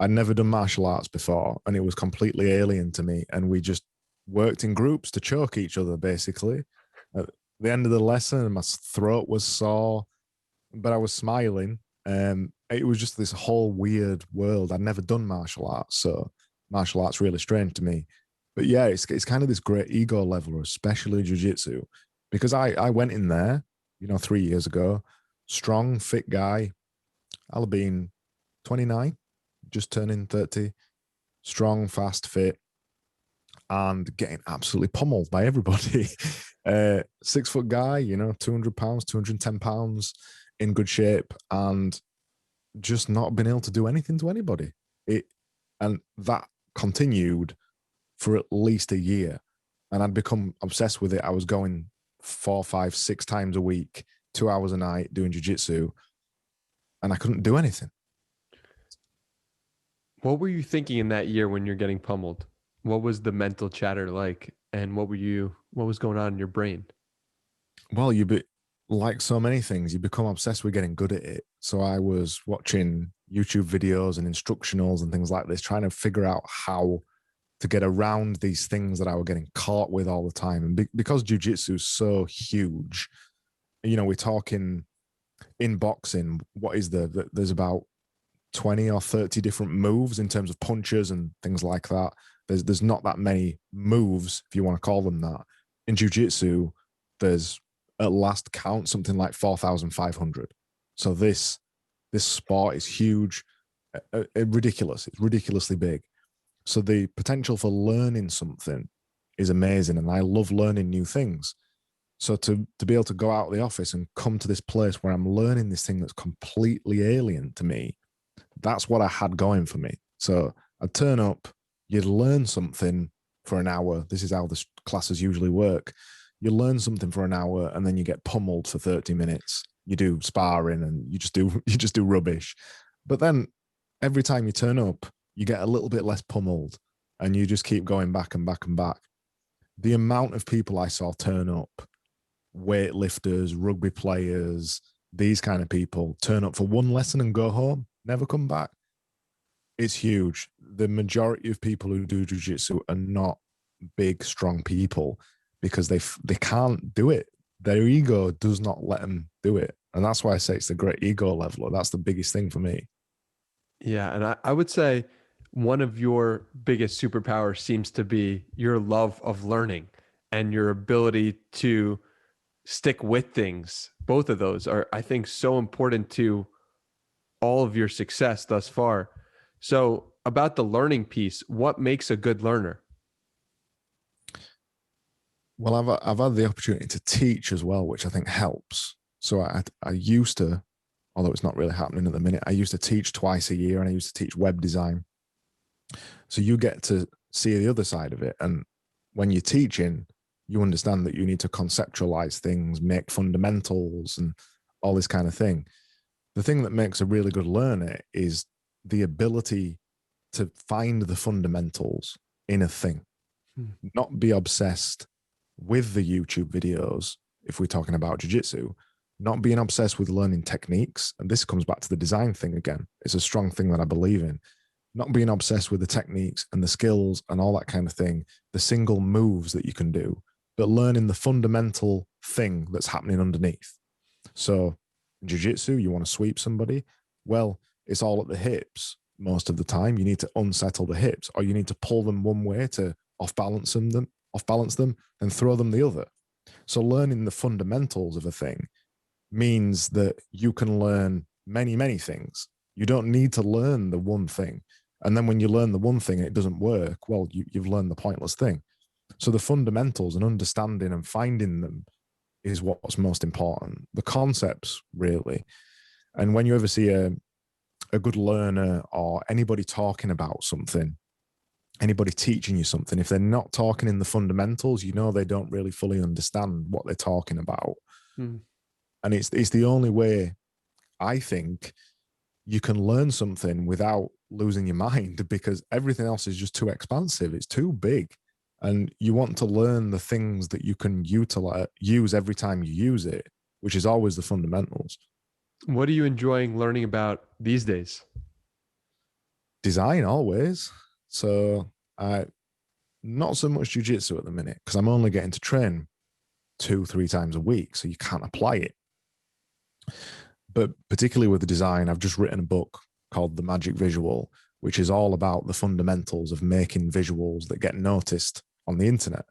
I'd never done martial arts before, and it was completely alien to me. And we just worked in groups to choke each other, basically. At the end of the lesson, my throat was sore, but I was smiling. It was just this whole weird world. I'd never done martial arts, so martial arts really strange to me. But yeah, it's kind of this great ego leveler, especially jiu-jitsu, because I went in there, 3 years ago, strong, fit guy. I'll have been 29, just turning 30, strong, fast, fit, and getting absolutely pummeled by everybody. 6 foot guy, 200 pounds, 210 pounds, in good shape, and just not been able to do anything to anybody. And that continued for at least a year. And I'd become obsessed with it. I was going 4, 5, 6 times a week, 2 hours a night doing jiu-jitsu, and I couldn't do anything. What were you thinking in that year when you're getting pummeled? What was the mental chatter like? And what was going on in your brain? Well, like so many things, you become obsessed with getting good at it. So I was watching YouTube videos and instructionals and things like this, trying to figure out how to get around these things that I were getting caught with all the time. And because jiu-jitsu is so huge, we're talking in boxing, there's about 20 or 30 different moves in terms of punches and things like that. There's not that many moves, if you want to call them that. In jiu-jitsu, there's at last count something like 4,500. So this sport is huge, ridiculous. It's ridiculously big. So the potential for learning something is amazing, and I love learning new things. So to be able to go out of the office and come to this place where I'm learning this thing that's completely alien to me, that's what I had going for me. So I'd turn up, you'd learn something for an hour. This is how the classes usually work. You learn something for an hour and then you get pummeled for 30 minutes. You do sparring and you just do rubbish. But then every time you turn up, you get a little bit less pummeled and you just keep going back and back and back. The amount of people I saw turn up, weightlifters, rugby players, these kind of people, turn up for one lesson and go home, never come back. It's huge. The majority of people who do jiu-jitsu are not big, strong people because they can't do it. Their ego does not let them do it. And that's why I say it's the great ego leveler. That's the biggest thing for me. Yeah. And I would say one of your biggest superpowers seems to be your love of learning and your ability to stick with things. Both of those are, I think, so important to all of your success thus far. So about the learning piece, what makes a good learner? Well, I've had the opportunity to teach as well, which I think helps. So I used to, although it's not really happening at the minute, I used to teach twice a year and I used to teach web design. So you get to see the other side of it. And when you're teaching, you understand that you need to conceptualize things, make fundamentals and all this kind of thing. The thing that makes a really good learner is the ability to find the fundamentals in a thing, not be obsessed with the YouTube videos. If we're talking about jiu-jitsu, not being obsessed with learning techniques. And this comes back to the design thing again. It's a strong thing that I believe in. Not being obsessed with the techniques and the skills and all that kind of thing, the single moves that you can do, but learning the fundamental thing that's happening underneath. So in jiu-jitsu, you want to sweep somebody. Well, it's all at the hips. Most of the time, you need to unsettle the hips, or you need to pull them one way to off balance them, and throw them the other. So learning the fundamentals of a thing means that you can learn many, many things. You don't need to learn the one thing. And then when you learn the one thing and it doesn't work, well, you've learned the pointless thing. So the fundamentals and understanding and finding them is what's most important. The concepts, really. And when you ever see a good learner or anybody talking about something, anybody teaching you something, if they're not talking in the fundamentals, you know they don't really fully understand what they're talking about. And it's the only way, I think, you can learn something without losing your mind, because everything else is just too expansive. It's too big. And you want to learn the things that you can use every time you use it, which is always the fundamentals. What are you enjoying learning about these days? Design, always. So not so much jiu-jitsu at the minute, because I'm only getting to train 2-3 times a week, so you can't apply it. But particularly with the design, I've just written a book called The Magic Visual, which is all about the fundamentals of making visuals that get noticed on the internet.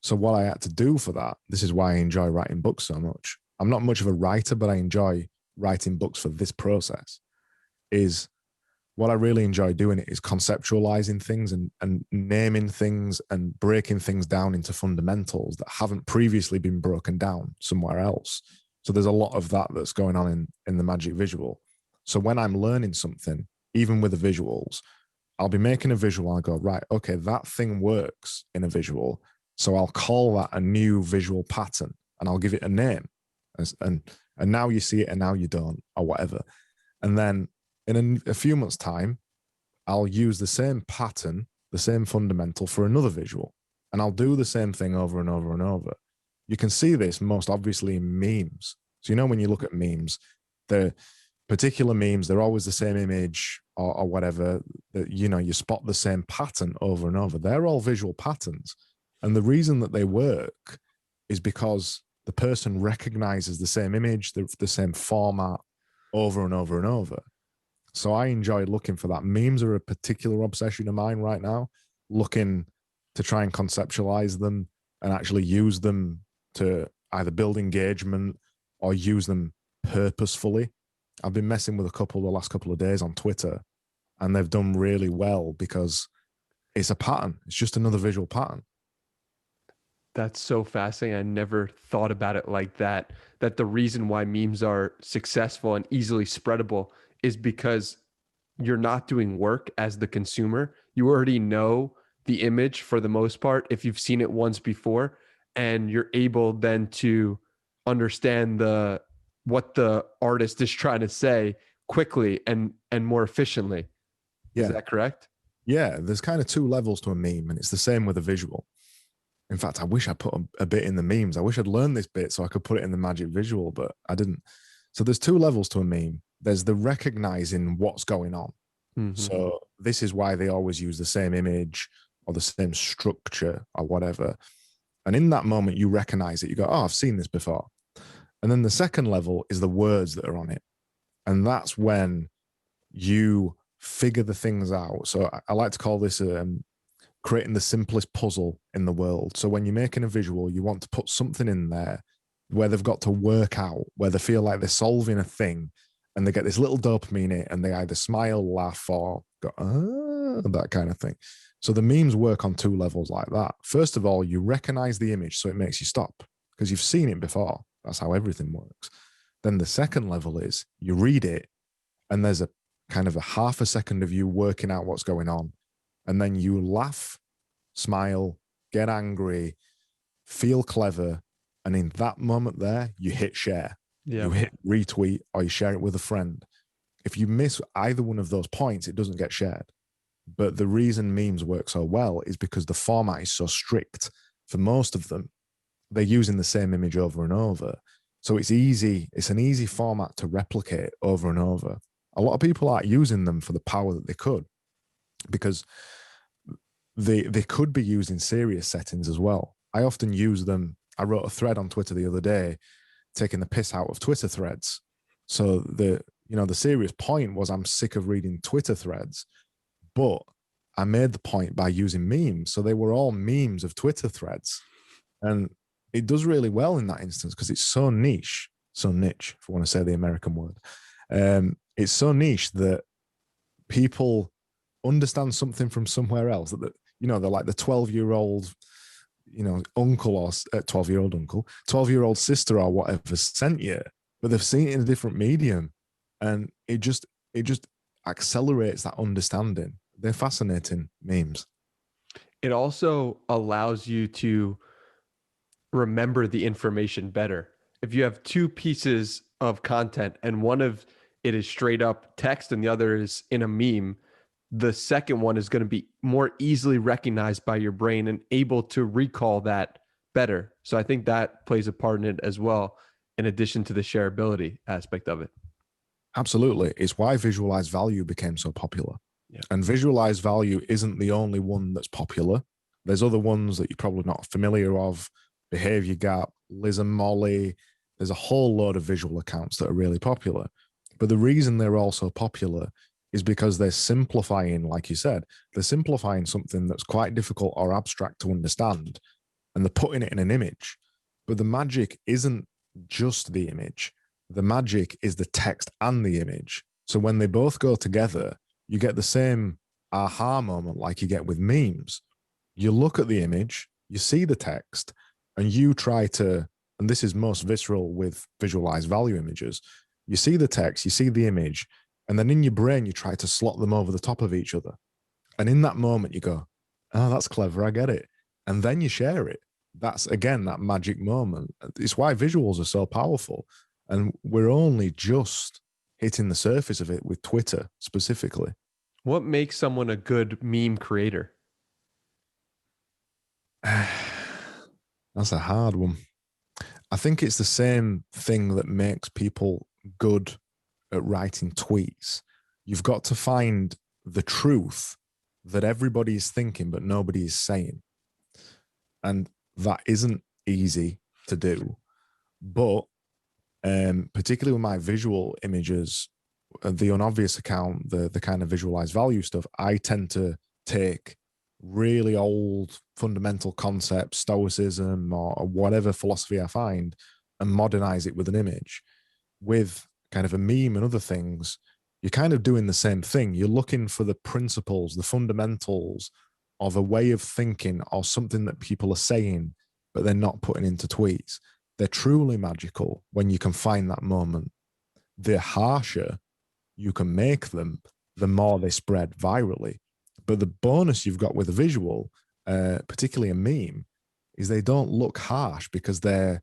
So what I had to do for that, this is why I enjoy writing books so much. I'm not much of a writer, but I enjoy writing books for this process. Is what I really enjoy doing it is conceptualizing things and naming things and breaking things down into fundamentals that haven't previously been broken down somewhere else. So there's a lot of that that's going on in the Magic Visual. So when I'm learning something, even with the visuals, I'll be making a visual and I go, right, okay, that thing works in a visual. So I'll call that a new visual pattern and I'll give it a name. And now you see it and now you don't, or whatever. And then in a few months' time, I'll use the same pattern, the same fundamental for another visual. And I'll do the same thing over and over and over. You can see this most obviously in memes. So, when you look at memes, the particular memes, they're always the same image or whatever, that, you spot the same pattern over and over. They're all visual patterns. And the reason that they work is because the person recognizes the same image, the same format over and over and over. So I enjoy looking for that. Memes are a particular obsession of mine right now, looking to try and conceptualize them and actually use them to either build engagement or use them purposefully. I've been messing with a couple the last couple of days on Twitter, and they've done really well because it's a pattern. It's just another visual pattern. That's so fascinating. I never thought about it like that. That the reason why memes are successful and easily spreadable is because you're not doing work as the consumer. You already know the image for the most part if you've seen it once before, and you're able then to understand the what the artist is trying to say quickly and more efficiently. Is Yeah. that correct? Yeah. There's kind of two levels to a meme, and it's the same with a visual. In fact, I wish I put a bit in the memes. I wish I'd learned this bit so I could put it in the magic visual, but I didn't. So there's two levels to a meme. There's the recognizing what's going on. Mm-hmm. So this is why they always use the same image or the same structure or whatever. And in that moment, you recognize it. You go, oh, I've seen this before. And then the second level is the words that are on it. And that's when you figure the things out. So I like to call this creating the simplest puzzle in the world. So when you're making a visual, you want to put something in there where they've got to work out, where they feel like they're solving a thing and they get this little dopamine in it and they either smile, laugh, or go, that kind of thing. So the memes work on two levels like that. First of all, you recognize the image, so it makes you stop because you've seen it before. That's how everything works. Then the second level is you read it and there's a kind of a half a second of you working out what's going on. And then you laugh, smile, get angry, feel clever. And in that moment there, you hit share, Yeah. you hit retweet, or you share it with a friend. If you miss either one of those points, it doesn't get shared. But the reason memes work so well is because the format is so strict. For most of them, they're using the same image over and over. So it's easy. It's an easy format to replicate over and over. A lot of people aren't using them for the power that they could, because they could be used in serious settings as well. I often use them. I wrote a thread on Twitter the other day, taking the piss out of Twitter threads. So the serious point was I'm sick of reading Twitter threads, but I made the point by using memes. So they were all memes of Twitter threads. And it does really well in that instance because it's so niche, if I want to say the American word. It's so niche that people understand something from somewhere else. That they're like the 12-year-old, uncle or 12-year-old uncle, 12-year-old sister or whatever sent you, but they've seen it in a different medium, and it just accelerates that understanding. They're fascinating memes. It also allows you to remember the information better. If you have two pieces of content and one of it is straight up text and the other is in a meme, the second one is going to be more easily recognized by your brain and able to recall that better. So I think that plays a part in it as well, in addition to the shareability aspect of it. Absolutely. It's why visualized value became so popular. Yeah. And visualized value isn't the only one that's popular. There's other ones that you're probably not familiar of. Behavior Gap, Liz and Molly. There's a whole load of visual accounts that are really popular. But the reason they're all so popular is because they're simplifying, like you said, they're simplifying something that's quite difficult or abstract to understand, and they're putting it in an image. But the magic isn't just the image. The magic is the text and the image. So when they both go together, you get the same aha moment like you get with memes. You look at the image, you see the text, and you try to, and this is most visceral with visualized value images, you see the text, you see the image, and then in your brain, you try to slot them over the top of each other. And in that moment, you go, oh, that's clever, I get it. And then you share it. That's, again, that magic moment. It's why visuals are so powerful. And we're only just hitting the surface of it with Twitter specifically. What makes someone a good meme creator? That's a hard one. I think it's the same thing that makes people good at writing tweets. You've got to find the truth that everybody is thinking, but nobody is saying. And that isn't easy to do. But particularly with my visual images, the unobvious account, the kind of visualized value stuff, I tend to take really old fundamental concepts, stoicism or whatever philosophy I find, and modernize it with an image. With kind of a meme and other things, you're kind of doing the same thing. You're looking for the principles, the fundamentals of a way of thinking or something that people are saying but they're not putting into tweets. They're truly magical when you can find that moment. The harsher you can make them, the more they spread virally. But the bonus you've got with a visual, particularly a meme, is they don't look harsh because they're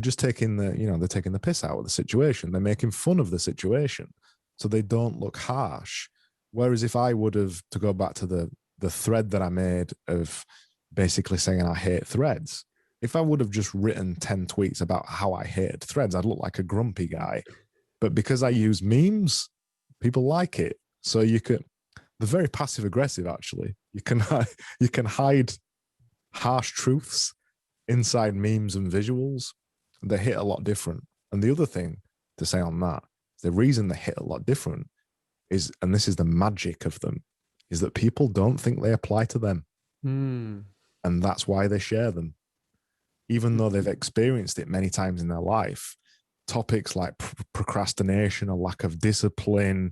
just taking they're taking the piss out of the situation. They're making fun of the situation, so they don't look harsh. Whereas if I would have, to go back to the thread that I made of basically saying I hate threads, if I would have just written 10 tweets about how I hate threads, I'd look like a grumpy guy. But because I use memes, people like it. So they're very passive aggressive, actually. You can hide harsh truths inside memes and visuals. They hit a lot different. And the other thing to say on that, the reason they hit a lot different is, and this is the magic of them, is that people don't think they apply to them. And that's why they share them. Even though they've experienced it many times in their life, topics like procrastination, a lack of discipline,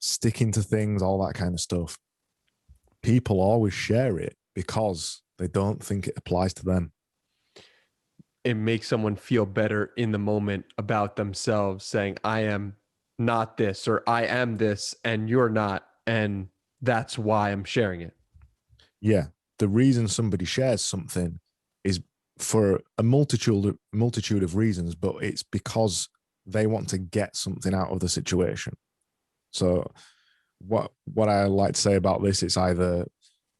sticking to things, all that kind of stuff, people always share it because they don't think it applies to them. It makes someone feel better in the moment about themselves, saying, I am not this, or I am this, and you're not. And that's why I'm sharing it. Yeah. The reason somebody shares something is for a multitude of reasons, but it's because they want to get something out of the situation. So what I like to say about this, it's either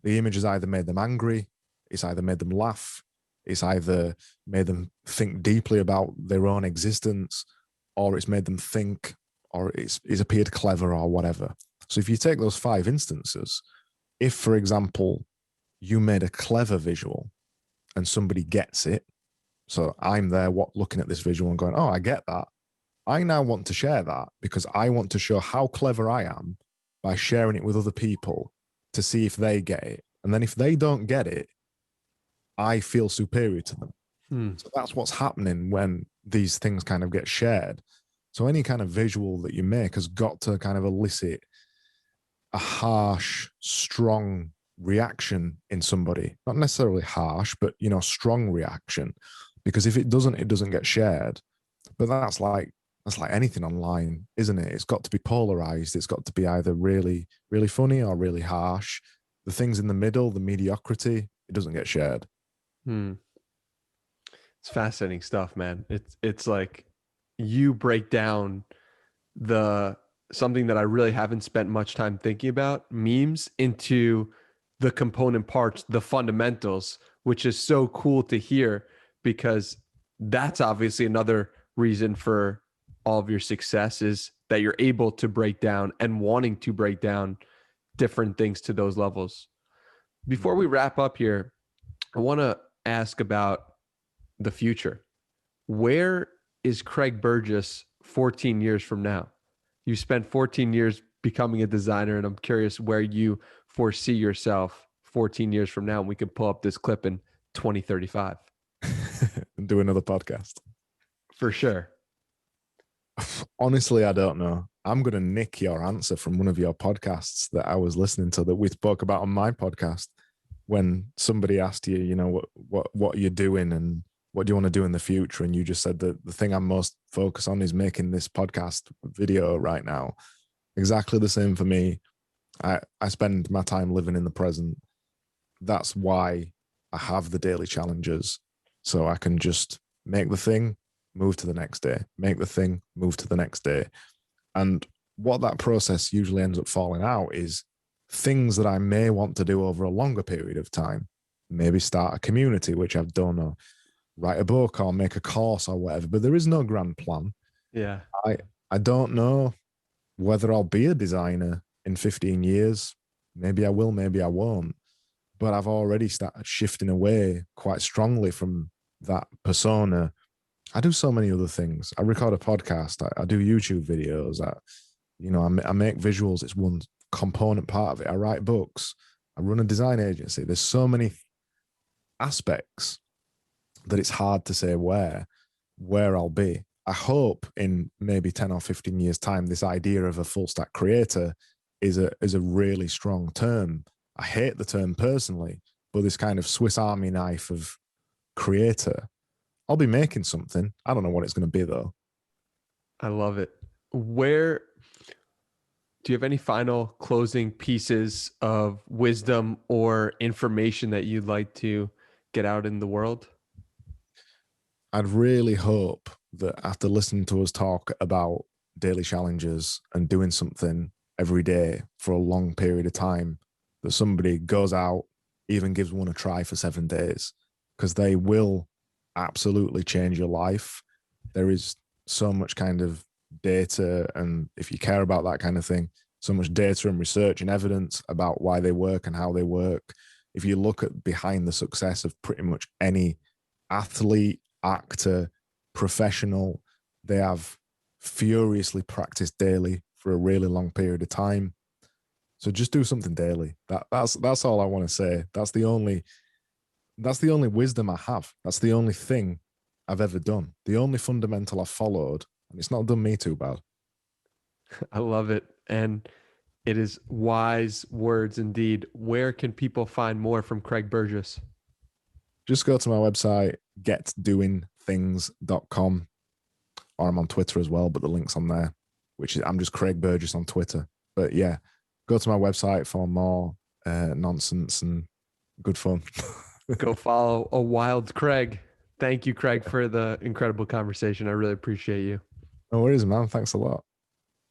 the image has either made them angry, it's either made them laugh, it's either made them think deeply about their own existence, or it's made them think, or it's appeared clever or whatever. So if you take those 5 instances, if, for example, you made a clever visual and somebody gets it, so I'm there looking at this visual and going, oh, I get that. I now want to share that because I want to show how clever I am by sharing it with other people to see if they get it. And then if they don't get it, I feel superior to them. So that's what's happening when these things kind of get shared. So any kind of visual that you make has got to kind of elicit a harsh, strong reaction in somebody. Not necessarily harsh, but, strong reaction. Because if it doesn't get shared. But that's like anything online, isn't it? It's got to be polarized. It's got to be either really, really funny or really harsh. The things in the middle, the mediocrity, it doesn't get shared. It's fascinating stuff, man. It's like you break down something that I really haven't spent much time thinking about, memes, into the component parts, the fundamentals, which is so cool to hear, because that's obviously another reason for all of your success, is that you're able to break down and wanting to break down different things to those levels. Before we wrap up here, I want to ask about the future. Where is Craig Burgess 14 years from now? You spent 14 years becoming a designer, and I'm curious where you foresee yourself 14 years from now, and we can pull up this clip in 2035. And do another podcast. For sure. Honestly, I don't know. I'm going to nick your answer from one of your podcasts that I was listening to that we spoke about on my podcast, when somebody asked you, what you're doing and what do you want to do in the future? And you just said that the thing I'm most focused on is making this podcast video right now. Exactly the same for me. I spend my time living in the present. That's why I have the daily challenges. So I can just make the thing, move to the next day, make the thing, move to the next day. And what that process usually ends up falling out is things that I may want to do over a longer period of time. Maybe start a community, which I've done, or write a book or make a course or whatever. But there is no grand plan. Yeah. I don't know whether I'll be a designer in 15 years. Maybe I will, maybe I won't. But I've already started shifting away quite strongly from that persona. I do so many other things. I record a podcast. I do YouTube videos. I make visuals. It's one component part of it. I write books. I run a design agency. There's so many aspects that it's hard to say where I'll be. I hope in maybe 10 or 15 years' time, this idea of a full stack creator is a really strong term. I hate the term personally, but this kind of Swiss Army knife of creator, I'll be making something. I don't know what it's going to be though. I love it. Where do you have any final closing pieces of wisdom or information that you'd like to get out in the world? I'd really hope that after listening to us talk about daily challenges and doing something every day for a long period of time, that somebody goes out, even gives one a try for 7 days, because they will absolutely change your life. There is so much kind of data, and if you care about that kind of thing, so much data and research and evidence about why they work and how they work. If you look at behind the success of pretty much any athlete, actor, professional, they have furiously practiced daily for a really long period of time. So just do something daily. That's all I want to say. That's the only wisdom I have. That's the only thing I've ever done. The only fundamental I've followed, and it's not done me too bad. I love it. And it is wise words indeed. Where can people find more from Craig Burgess? Just go to my website, getdoingthings.com, or I'm on Twitter as well, but the link's on there, which is, I'm just Craig Burgess on Twitter. But yeah, go to my website for more nonsense and good fun. Go follow a wild Craig. Thank you, Craig, for the incredible conversation. I really appreciate you. No worries, man. Thanks a lot.